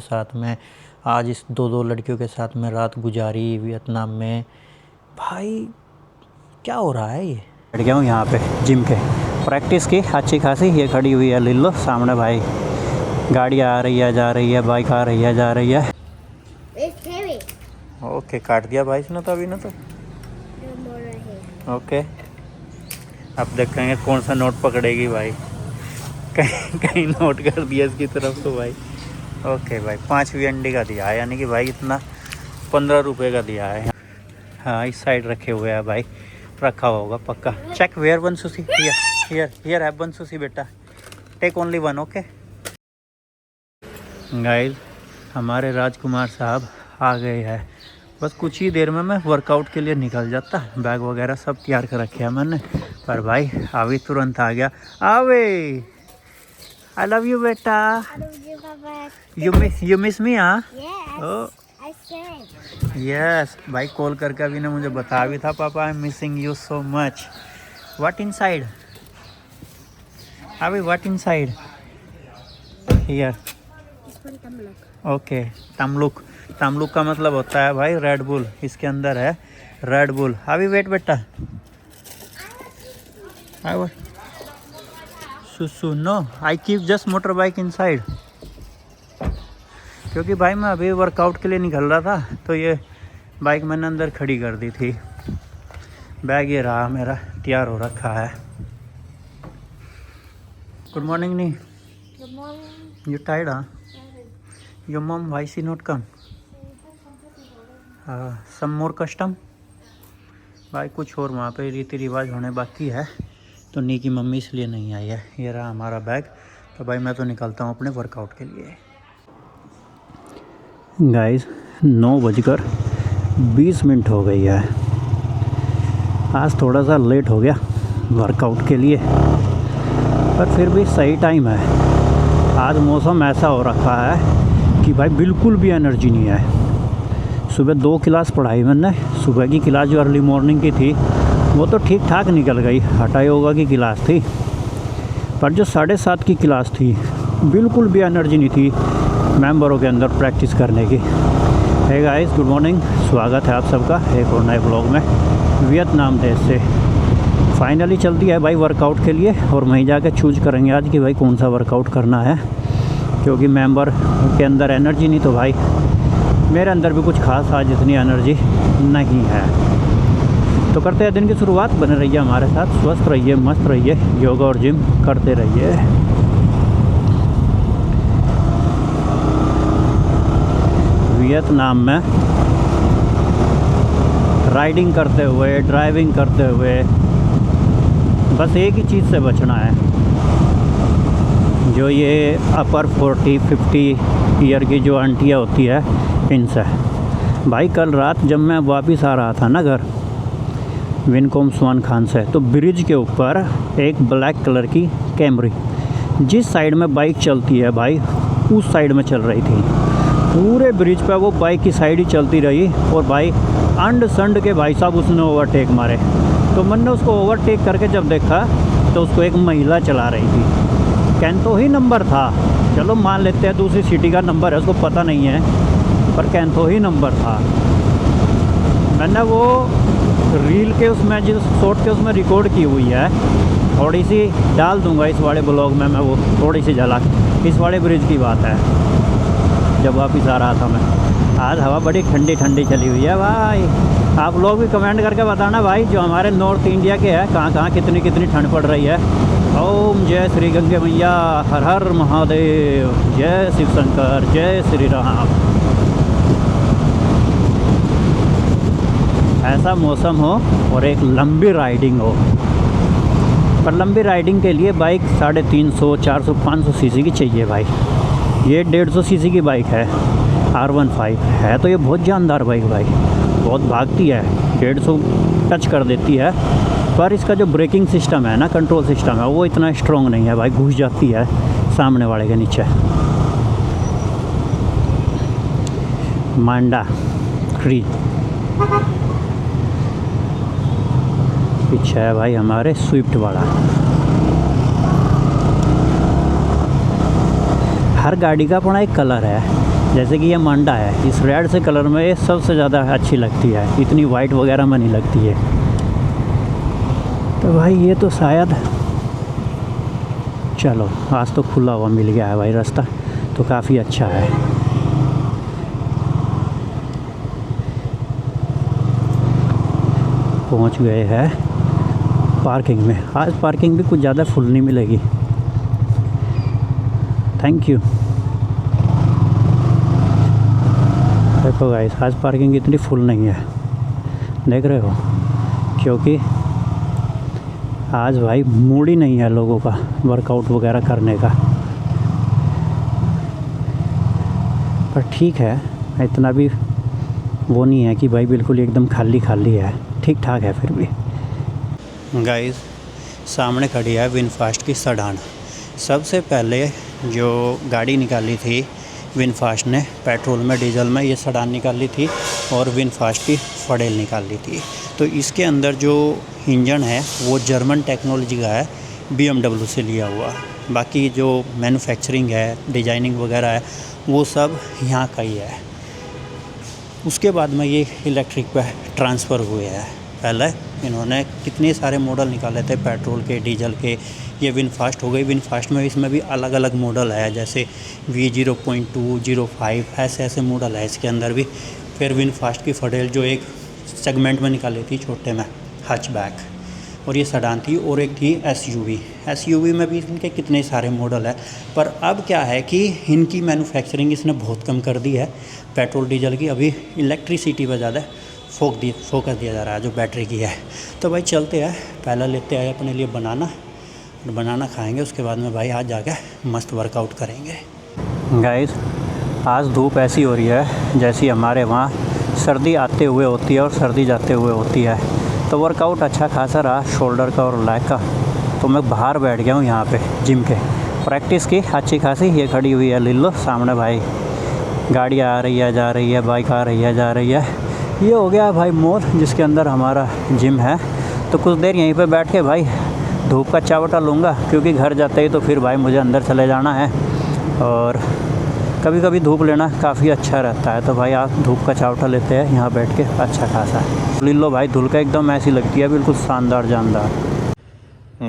साथ में आज इस दो लड़कियों के साथ में रात गुजारी वियतनाम में। भाई क्या हो रहा है ये। बैठ गया हूँ यहाँ पे जिम के, प्रैक्टिस की अच्छी खासी। ये खड़ी हुई है लिल्लो सामने, भाई गाड़ी आ रही है जा रही है, बाइक आ रही है जा रही है। ओके काट दिया भाई इसने तो अभी ना तो। ओके अब देखेंगे कौन सा नोट पकड़ेगी भाई। कहीं कहीं नोट कर दिया इसकी तरफ तो भाई। ओके भाई 5वीं अंडी का दिया है, यानी कि भाई इतना 15 रुपये का दिया है। हाँ इस साइड रखे हुए हैं भाई, रखा होगा पक्का। Check where one sushi, here have one sushi बेटा, take only one. Okay guys हमारे राजकुमार साहब आ गए हैं। बस कुछ ही देर में मैं वर्कआउट के लिए निकल जाता। बैग वगैरह सब तैयार कर रखे है मैंने, पर भाई अभी तुरंत आ गया। आवे आई लव यू बेटा। यू मिस मी? हाँ यस भाई कॉल करके अभी ने मुझे बता भी था, पापा I am missing you so much. What inside अभी, what inside here? Okay Tamluk, Tamluk का मतलब होता है भाई रेड बुल। इसके अंदर है रेड बुल। अभी वेट बेटा, सुसु no I keep just motor bike inside. क्योंकि भाई मैं अभी वर्कआउट के लिए निकल रहा था तो ये बाइक मैंने अंदर खड़ी कर दी थी। बैग ये रहा मेरा, तैयार हो रखा है। गुड मॉर्निंग नी। Good morning. You tired? हाँ your mom why she not come? Some more custom भाई, कुछ और वहाँ पे रीति रिवाज होने बाकी है तो नी की मम्मी इसलिए नहीं आई है। ये रहा हमारा बैग। तो भाई मैं तो निकलता हूँ अपने वर्कआउट के लिए। गाइस 9:20 हो गई है। आज थोड़ा सा लेट हो गया वर्कआउट के लिए, पर फिर भी सही टाइम है। आज मौसम ऐसा हो रखा है कि भाई बिल्कुल भी एनर्जी नहीं है। सुबह 2 क्लास पढ़ाई मैंने। सुबह की क्लास जो अर्ली मॉर्निंग की थी वो तो ठीक ठाक निकल गई, हटा योगा की क्लास थी। पर जो 7:30 की क्लास थी बिल्कुल भी एनर्जी नहीं थी मेंबरों के अंदर प्रैक्टिस करने की। हे गाइस गुड मॉर्निंग, स्वागत है आप सबका एक और नए ब्लॉग में वियतनाम देश से। फाइनली चलती है भाई वर्कआउट के लिए, और वहीं जाके चूज करेंगे आज कि भाई कौन सा वर्कआउट करना है। क्योंकि मेंबर के अंदर एनर्जी नहीं तो भाई मेरे अंदर भी कुछ खास आज इतनी एनर्जी नहीं है। तो करते हैं दिन की शुरुआत। बने रहिए हमारे साथ, स्वस्थ रहिए, मस्त रहिए, योगा और जिम करते रहिए। वियतनाम में राइडिंग करते हुए, ड्राइविंग करते हुए बस एक ही चीज़ से बचना है, जो ये अपर 40-50 ईयर की जो आंटियाँ होती है इनसे। भाई कल रात जब मैं वापस आ रहा था ना घर विनकोम स्वान खान से, तो ब्रिज के ऊपर एक ब्लैक कलर की कैमरी जिस साइड में बाइक चलती है भाई उस साइड में चल रही थी। पूरे ब्रिज पे वो बाइक की साइड ही चलती रही, और भाई अंड संड के भाई साहब उसने ओवरटेक मारे। तो मैंने उसको ओवरटेक करके जब देखा तो उसको एक महिला चला रही थी। कैंतो ही नंबर था, चलो मान लेते हैं दूसरी सिटी का नंबर है, उसको पता नहीं है, पर कैंतो ही नंबर था। मैंने वो रील के उसमें जिस शॉट के उसमें रिकॉर्ड की हुई है, थोड़ी सी डाल दूंगा इस वाले ब्लॉग में मैं, वो थोड़ी सी झलक। इस वाले ब्रिज की बात है जब वापस आ रहा था मैं। आज हवा बड़ी ठंडी ठंडी चली हुई है भाई। आप लोग भी कमेंट करके बताना भाई जो हमारे नॉर्थ इंडिया के हैं कहाँ कहाँ कितनी कितनी ठंड पड़ रही है। ओम जय श्री गंगे मैया, हर हर महादेव, जय शिव शंकर, जय श्री राम। ऐसा मौसम हो और एक लंबी राइडिंग हो, पर लंबी राइडिंग के लिए बाइक 350, 400, 500 सीसी की चाहिए भाई। ये 150 सीसी की बाइक है, R15 है। तो ये बहुत जानदार बाइक भाई, बहुत भागती है, 150 टच कर देती है। पर इसका जो ब्रेकिंग सिस्टम है ना, कंट्रोल सिस्टम है, वो इतना स्ट्रॉन्ग नहीं है भाई, घुस जाती है सामने वाले के नीचे। मांडा ट्री पीछे है भाई हमारे स्विफ्ट वाला। हर गाड़ी का अपना एक कलर है। जैसे कि ये मांडा है, इस रेड से कलर में ये सबसे ज़्यादा अच्छी लगती है, इतनी वाइट वगैरह में नहीं लगती है। तो भाई ये तो शायद, चलो आज तो खुला हुआ मिल गया है भाई रास्ता, तो काफ़ी अच्छा है। पहुंच गए हैं पार्किंग में। आज पार्किंग भी कुछ ज़्यादा फुल नहीं मिलेगी। Thank you. देखो गाइस, आज पार्किंग इतनी फुल नहीं है, देख रहे हो, क्योंकि आज भाई मूड ही नहीं है लोगों का वर्कआउट वगैरह करने का। पर ठीक है, इतना भी वो नहीं है कि भाई बिल्कुल एकदम खाली खाली है, ठीक ठाक है फिर भी। गाइस, सामने खड़ी है विनफास्ट की सेडान। सबसे पहले जो गाड़ी निकाली थी विनफास्ट ने, पेट्रोल में डीजल में, ये सेडान निकाली थी और विनफास्ट की फडेल निकाली थी। तो इसके अंदर जो इंजन है वो जर्मन टेक्नोलॉजी का है, BMW से लिया हुआ। बाकी जो मैन्युफैक्चरिंग है, डिजाइनिंग वगैरह है, वो सब यहाँ का ही है। उसके बाद में ये इलेक्ट्रिक पे ट्रांसफ़र हुए हैं। पहले इन्होंने कितने सारे मॉडल निकाले थे, पेट्रोल के, डीजल के। ये विनफास्ट हो गई। विनफास्ट में इसमें भी अलग अलग मॉडल है, जैसे V0.2, 05, ऐसे ऐसे मॉडल है इसके अंदर भी। फिर विनफास्ट की फडेल जो एक सेगमेंट में निकाली थी छोटे में, हैचबैक, और ये सेडान थी। और एक थी SUV में भी इनके कितने सारे मॉडल है। पर अब क्या है कि इनकी मैन्युफैक्चरिंग इसने बहुत कम कर दी है पेट्रोल डीजल की। अभी इलेक्ट्रिसिटी पर ज़्यादा फोकस दिया जा रहा है, जो बैटरी की है। तो भाई चलते हैं, पहला लेते हैं अपने लिए बनाना खाएंगे, उसके बाद में भाई आज जाके मस्त वर्कआउट करेंगे। गाइस, आज धूप ऐसी हो रही है जैसी हमारे वहाँ सर्दी आते हुए होती है और सर्दी जाते हुए होती है। तो वर्कआउट अच्छा खासा रहा शोल्डर का और लेग का। तो मैं बाहर बैठ गया हूँ यहाँ पे जिम के, प्रैक्टिस की अच्छी खासी। ये खड़ी हुई है लिल्लो सामने, भाई गाड़ी आ रही है जा रही है, बाइक आ रही है जा रही है। ये हो गया भाई मॉल जिसके अंदर हमारा जिम है। तो कुछ देर यहीं पे बैठ के भाई धूप का चावटा लूँगा, क्योंकि घर जाते ही तो फिर भाई मुझे अंदर चले जाना है। और कभी कभी धूप लेना काफ़ी अच्छा रहता है। तो भाई आप धूप का चावटा लेते हैं यहाँ बैठ के, अच्छा खासा। लिल्लो भाई धुल का एकदम ऐसी लगती है, बिल्कुल शानदार जानदार।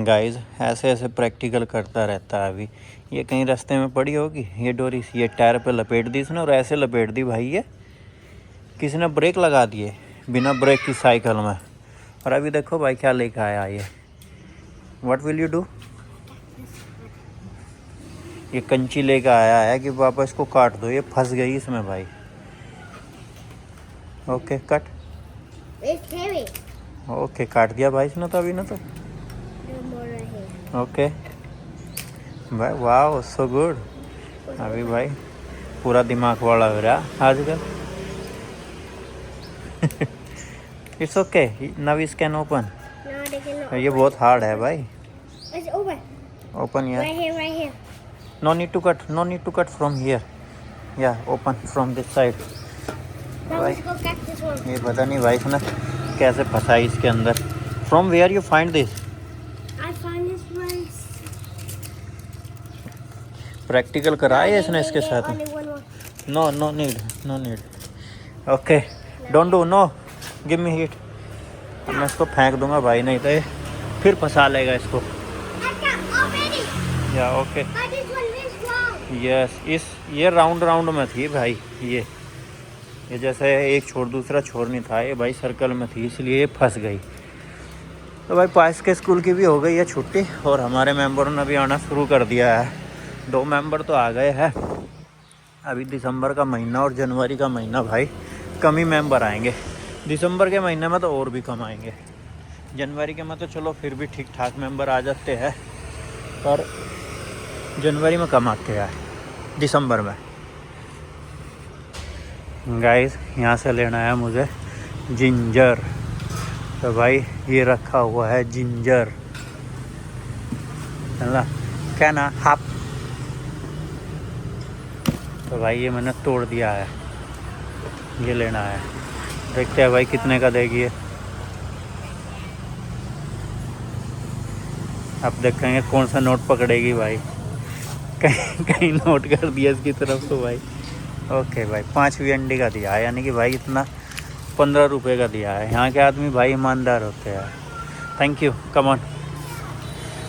गाइस, ऐसे ऐसे प्रैक्टिकल करता रहता है। अभी ये कहीं रास्ते में पड़ी होगी ये डोरी, ये टायर पे लपेट दी इसने, और ऐसे लपेट दी भाई ये किसी ने ब्रेक लगा दिए बिना ब्रेक की साइकिल में। और अभी देखो भाई क्या लेकर आया ये। What will you do? ये कंची लेकर आया है कि पापा इसको काट दो, ये फंस गई इसमें भाई। ओके कट, ओके काट दिया भाई इसने तो अभी ना। तो ओके भाई, वाह सो गुड। अभी भाई पूरा दिमाग वाला हो रहा आजकल। It's okay, now is can open. ये बहुत हार्ड है भाई। ओपन यार, no need to cut from here, या ओपन फ्रॉम दिस साइड। भाई ये पता नहीं भाई इसने कैसे फंसा इसके अंदर। From where you find this? Practical कराया इसने इसके साथ में? No need. Okay don't do, no give me hit. मैं इसको फेंक दूंगा भाई, नहीं तो ये फिर फंसा लेगा इसको। या ओके यस, ये राउंड में थी भाई। ये जैसे एक छोर दूसरा छोर नहीं था, ये भाई सर्कल में थी, इसलिए ये फंस गई। तो भाई पास के स्कूल की भी हो गई है छुट्टी, और हमारे मेंबरों ने भी आना शुरू कर दिया है। 2 मेंबर तो आ गए हैं। अभी दिसंबर का महीना और जनवरी का महीना भाई कम ही मेंबर आएंगे। दिसंबर के महीने में तो और भी कम आएंगे। जनवरी के में तो चलो फिर भी ठीक ठाक मेंबर आ जाते हैं, पर जनवरी में कम आते हैं, दिसंबर में। गाइस, यहाँ से लेना है मुझे जिंजर। तो भाई ये रखा हुआ है जिंजर, है क्या ना, हाफ। तो भाई ये मैंने तोड़ दिया है, ये लेना है। देखते हैं भाई कितने का देगी ये। अब देखेंगे कौन सा नोट पकड़ेगी भाई। कहीं नोट कर दिया इसकी तरफ तो भाई ओके भाई 5 VND का दिया है, यानी कि भाई इतना 15 रुपये का दिया है। यहाँ के आदमी भाई ईमानदार होते हैं। Thank you, come on.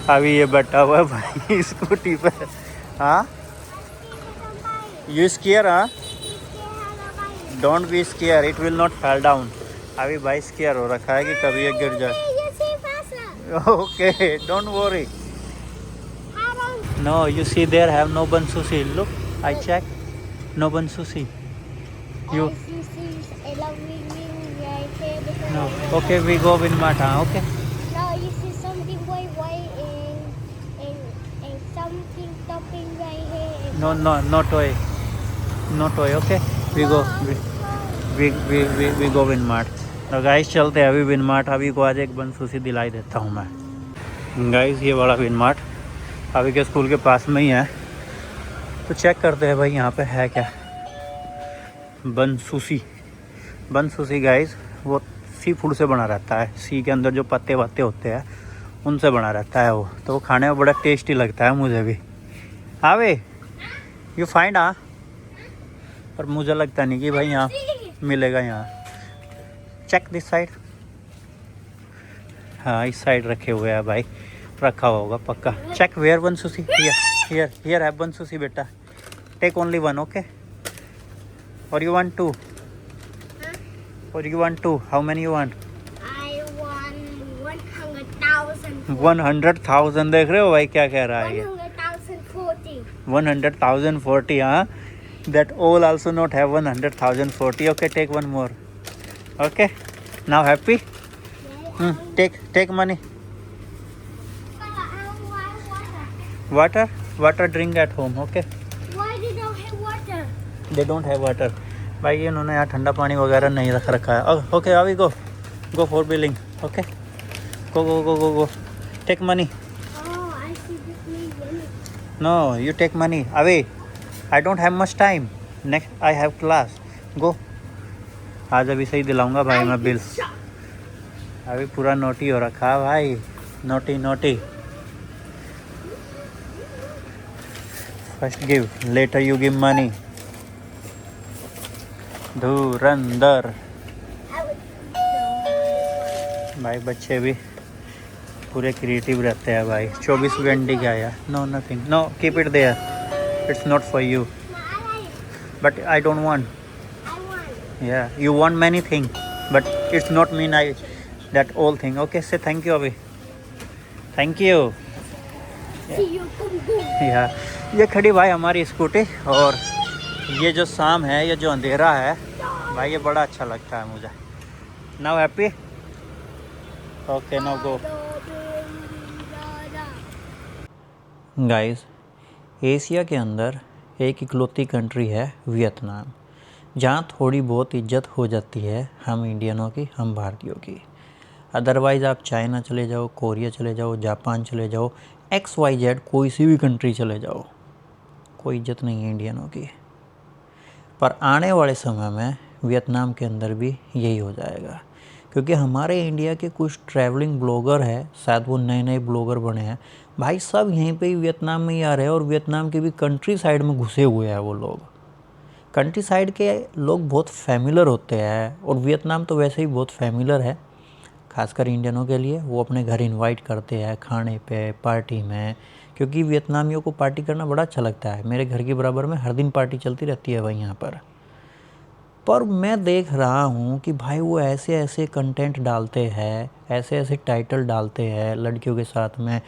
अभी ये बैठा हुआ है भाई स्कूटी पे। हाँ यू स्केयर, हाँ don't be square, it will not fall down. अभी भाई स्केयर हो रखा है कि कभी ये गिर जाए। Okay don't worry. No you see there have no bun sushi, look I check, no bun sushi you. No. Okay, we go Winmart, huh? Okay. No, you see something white and something topping right here. And No toy. No toy, okay. We go we go Winmart. तो guys चलते हैं अभी विनमार्ट। अभी को आज एक बन sushi दिलाई देता हूँ मैं। गाइस ये बड़ा विनमार्ट अभी के स्कूल के पास में ही है, तो चेक करते हैं भाई यहाँ पे है क्या। बन सुशी गाइस वो सी फूड से बना रहता है। सी के अंदर जो पत्ते वत्ते होते हैं उनसे बना रहता है वो, तो वो खाने में बड़ा टेस्टी लगता है मुझे भी। हाँ वे यू फाइंड, हाँ पर मुझे लगता नहीं कि भाई यहाँ मिलेगा। यहाँ चेक दिस साइड, हाँ इस साइड रखे हुए हैं भाई, रखा होगा पक्का। Check where bun sushi, here है बन सुशी बेटा, टेक ओनली वन, ओके। और you want to? Or you want two? How many you want? I want 100,000. 100,000 देख रहे हो भाई क्या कह रहा है ये? 100,040. 100,040, हाँ। That all also not have 100,040. Okay, take one more. Okay. Now happy? Take money. Water drink at home. Okay. Why they don't have water? They don't have water. भाई इन्होंने यहाँ ठंडा पानी वगैरह नहीं रखा है। ओके अभी go for billing, okay go take money. Oh, I see this money. No you take money away, I don't have much time, next I have class, go. आज अभी सही दिलाऊंगा भाई मैं बिल। अभी पूरा नोटी हो रखा है भाई, naughty. First give letter you give money. धुरंधर भाई, बच्चे भी पूरे क्रिएटिव रहते हैं भाई। 24 VND का आया। No nothing, no keep it there, it's not for you, but I don't want. I want. या you want many thing but it's not mean I that all thing. Okay say thank you अभी, thank you. See you, boom. या ये खड़ी भाई हमारी scooty, और ये जो शाम है, ये जो अंधेरा है भाई, ये बड़ा अच्छा लगता है मुझे। Now happy, okay now go. Guys Asia के अंदर एक इकलौती कंट्री है वियतनाम, जहाँ थोड़ी बहुत इज्जत हो जाती है हम इंडियनों की, हम भारतीयों की। अदरवाइज़ आप चाइना चले जाओ, कोरिया चले जाओ, जापान चले जाओ, XYZ कोई सी भी कंट्री चले जाओ, कोई इज्जत नहीं है इंडियनों की। पर आने वाले समय में वियतनाम के अंदर भी यही हो जाएगा, क्योंकि हमारे इंडिया के कुछ ट्रैवलिंग ब्लॉगर हैं, शायद वो नए ब्लॉगर बने हैं भाई, सब यहीं पे ही वियतनाम में ही आ रहे हैं, और वियतनाम के भी कंट्री साइड में घुसे हुए हैं वो लोग। कंट्री साइड के लोग बहुत फैमिलर होते हैं, और वियतनाम तो वैसे ही बहुत फैमिलर है, खासकर इंडियनों के लिए। वो अपने घर इनवाइट करते हैं खाने पे, पार्टी में, क्योंकि वियतनामियों को पार्टी करना बड़ा अच्छा लगता है। मेरे घर के बराबर में हर दिन पार्टी चलती रहती है भाई यहाँ पर मैं देख रहा हूँ कि भाई वो ऐसे कंटेंट डालते हैं, ऐसे टाइटल डालते हैं लड़कियों के साथ में।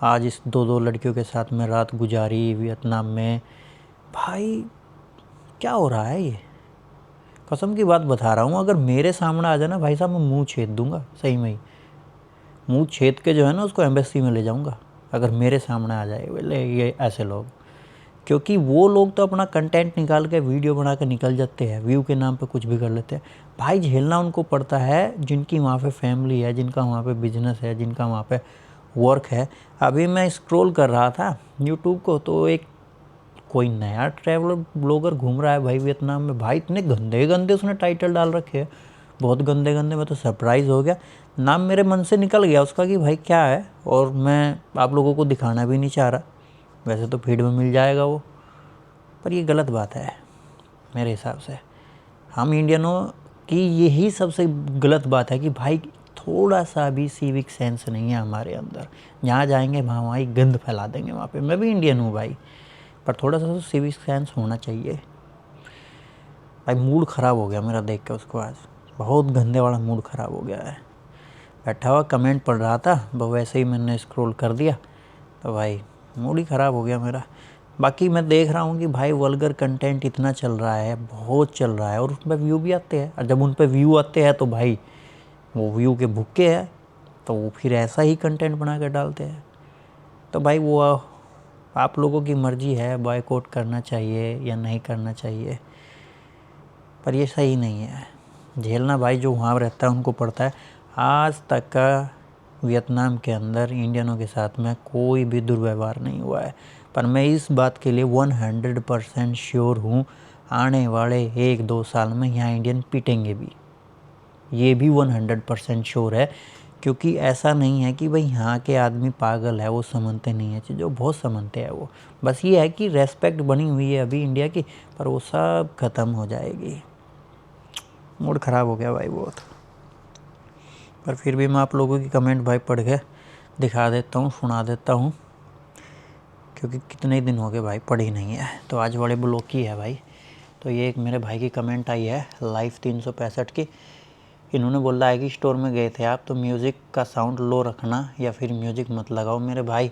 आज इस 2 लड़कियों के साथ में रात गुजारी वियतनाम में। भाई क्या हो रहा है ये? कसम की बात बता रहा हूँ, अगर मेरे सामने आ जाए ना भाई साहब, मैं मुंह छेद दूंगा, सही में ही मुंह छेद के जो है ना उसको एम्बेसी में ले जाऊंगा, अगर मेरे सामने आ जाए बोले ये ऐसे लोग। क्योंकि वो लोग तो अपना कंटेंट निकाल के वीडियो बना के निकल जाते हैं, व्यू के नाम पे कुछ भी कर लेते हैं। भाई झेलना उनको पड़ता है जिनकी वहाँ पे फैमिली है, जिनका वहाँ पे बिजनेस है, जिनका वहाँ पे वर्क है। अभी मैं स्क्रॉल कर रहा था यूट्यूब को, तो एक कोई नया ट्रैवलर ब्लॉगर घूम रहा है भाई वियतनाम में। भाई इतने गंदे उसने टाइटल डाल रखे हैं, बहुत गंदे। मैं तो सरप्राइज़ हो गया, नाम मेरे मन से निकल गया उसका कि भाई क्या है, और मैं आप लोगों को दिखाना भी नहीं चाह रहा। वैसे तो फीड में मिल जाएगा वो, पर ये गलत बात है। मेरे हिसाब से। हम इंडियनों की यही सबसे गलत बात है कि भाई थोड़ा सा भी सिविक सेंस नहीं है हमारे अंदर। जहाँ जाएंगे वहाँ वहाँ गंद फैला देंगे वहाँ पे। मैं भी इंडियन हूँ भाई, पर थोड़ा सा तो सिविक सेंस होना चाहिए। भाई मूड ख़राब हो गया मेरा देख के उसको, आज बहुत गंदे वाला मूड ख़राब हो गया है। बैठा हुआ कमेंट पढ़ रहा था, बस वैसे ही मैंने स्क्रॉल कर दिया तो भाई मूड ही ख़राब हो गया मेरा। बाकी मैं देख रहा हूँ कि भाई वल्गर कंटेंट इतना चल रहा है, बहुत चल रहा है, और उस पर व्यू भी आते हैं। और जब उन पर व्यू आते हैं तो भाई वो व्यू के भुक्के हैं, तो वो फिर ऐसा ही कंटेंट बना कर डालते हैं। तो भाई वो आप लोगों की मर्ज़ी है, बॉयकॉट करना चाहिए या नहीं करना चाहिए, पर ये सही नहीं है। झेलना भाई जो वहाँ रहता है उनको पड़ता है। आज तक का वियतनाम के अंदर इंडियनों के साथ में कोई भी दुर्व्यवहार नहीं हुआ है, पर मैं इस बात के लिए 100% श्योर हूँ आने वाले 1-2 साल में यहाँ इंडियन पिटेंगे भी। ये भी 100% श्योर है, क्योंकि ऐसा नहीं है कि भाई यहाँ के आदमी पागल है, वो समझते नहीं है चीज़ें, बहुत समझते हैं वो। बस ये है कि रेस्पेक्ट बनी हुई है अभी इंडिया की, पर वो सब ख़त्म हो जाएगी। मूड ख़राब हो गया भाई बहुत। पर फिर भी मैं आप लोगों की कमेंट भाई पढ़ के दिखा देता हूँ, सुना देता हूँ, क्योंकि कितने दिन हो गए भाई पढ़ी नहीं है। तो आज वाले ब्लॉग की है भाई। तो ये एक मेरे भाई की कमेंट आई है लाइव 365 की। इन्होंने बोला है कि स्टोर में गए थे आप तो म्यूज़िक का साउंड लो रखना या फिर म्यूज़िक मत लगाओ। मेरे भाई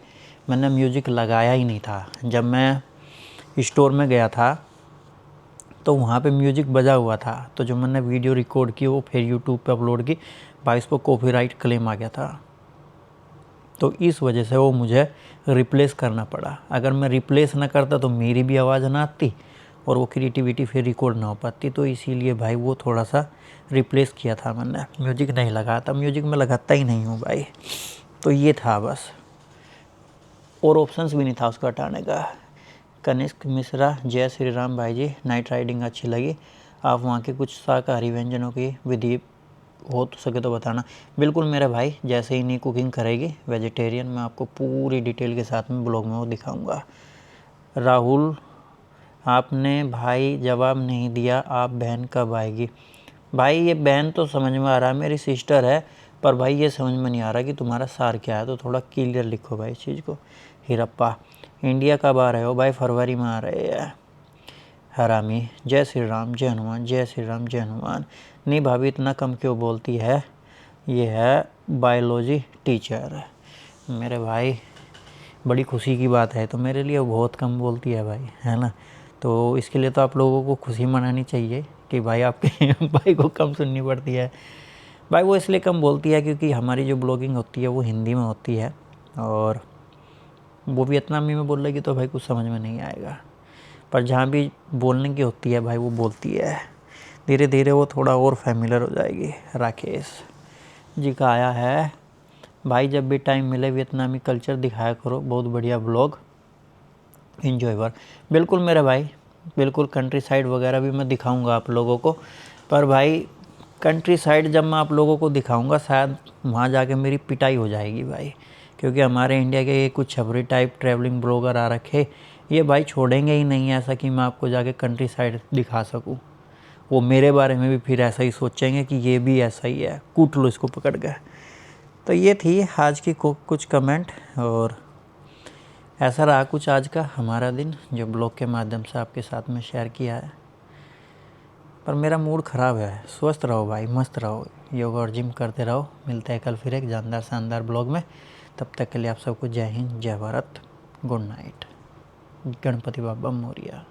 मैंने म्यूज़िक लगाया ही नहीं था। जब मैं स्टोर में गया था तो वहाँ पे म्यूज़िक बजा हुआ था, तो जो मैंने वीडियो रिकॉर्ड की वो फिर यूट्यूब पे अपलोड की, भाई इस पर कॉपीराइट क्लेम आ गया था। तो इस वजह से वो मुझे रिप्लेस करना पड़ा। अगर मैं रिप्लेस ना करता तो मेरी भी आवाज़ ना आती और वो क्रिएटिविटी फिर रिकॉर्ड ना हो पाती। तो इसीलिए भाई वो थोड़ा सा रिप्लेस किया था मैंने, म्यूज़िक नहीं लगाया था। म्यूज़िक मैं लगाता ही नहीं हूँ भाई। तो ये था बस, और ऑप्शंस भी नहीं था उसको हटाने का। कनिष्क मिश्रा, जय श्री राम भाई जी, नाइट राइडिंग अच्छी लगी। आप वहाँ के कुछ शाकाहारी व्यंजनों की विधि हो तो सके तो बताना। बिल्कुल मेरे भाई, जैसे ही नहीं कुकिंग करेगी वेजिटेरियन, मैं आपको पूरी डिटेल के साथ में ब्लॉग में वो दिखाऊंगा। राहुल, आपने भाई जवाब नहीं दिया, आप बहन कब आएगी? भाई ये बहन तो समझ में आ रहा है, मेरी सिस्टर है, पर भाई ये समझ में नहीं आ रहा कि तुम्हारा सार क्या है, तो थोड़ा क्लियर लिखो भाई इस चीज़ को। हीरप्पा, इंडिया कब आ रहे हो भाई? फरवरी में आ रहे हैं। हरामी, जय श्री राम, जय हनुमान, जय श्री राम, जय हनुमान। नहीं भाभी इतना कम क्यों बोलती है? ये है बायोलॉजी टीचर। मेरे भाई बड़ी खुशी की बात है, तो मेरे लिए बहुत कम बोलती है भाई, है ना। तो इसके लिए तो आप लोगों को खुशी मनानी चाहिए कि भाई आपके भाई को कम सुननी पड़ती है। भाई वो इसलिए कम बोलती है क्योंकि हमारी जो ब्लॉगिंग होती है वो हिंदी में होती है, और वो वियतनामी में बोल लेगी तो भाई कुछ समझ में नहीं आएगा। पर जहाँ भी बोलने की होती है भाई वो बोलती है। धीरे धीरे वो थोड़ा और फैमिलियर हो जाएगी। राकेश जी का आया है, भाई जब भी टाइम मिले वियतनामी कल्चर दिखाया करो, बहुत बढ़िया ब्लॉग, इन्जॉयवर। बिल्कुल मेरे भाई, बिल्कुल कंट्री साइड वगैरह भी मैं दिखाऊंगा आप लोगों को। पर भाई कंट्री साइड जब मैं आप लोगों को दिखाऊंगा शायद वहाँ जाके मेरी पिटाई हो जाएगी भाई, क्योंकि हमारे इंडिया के ये कुछ छपरी टाइप ट्रैवलिंग ब्लॉगर आ रखे, ये भाई छोड़ेंगे ही नहीं ऐसा कि मैं आपको जाके कंट्री साइड दिखा सकूँ। वो मेरे बारे में भी फिर ऐसा ही सोचेंगे कि ये भी ऐसा ही है, कूट लो इसको पकड़ के। तो ये थी आज की कुछ कमेंट, और ऐसा रहा कुछ आज का हमारा दिन जो ब्लॉग के माध्यम से आपके साथ में शेयर किया है। पर मेरा मूड ख़राब है। स्वस्थ रहो भाई, मस्त रहो, योगा और जिम करते रहो। मिलते हैं कल फिर एक जानदार शानदार ब्लॉग में। तब तक के लिए आप सबको जय हिंद, जय भारत, गुड नाइट, गणपति बाबा मोरिया।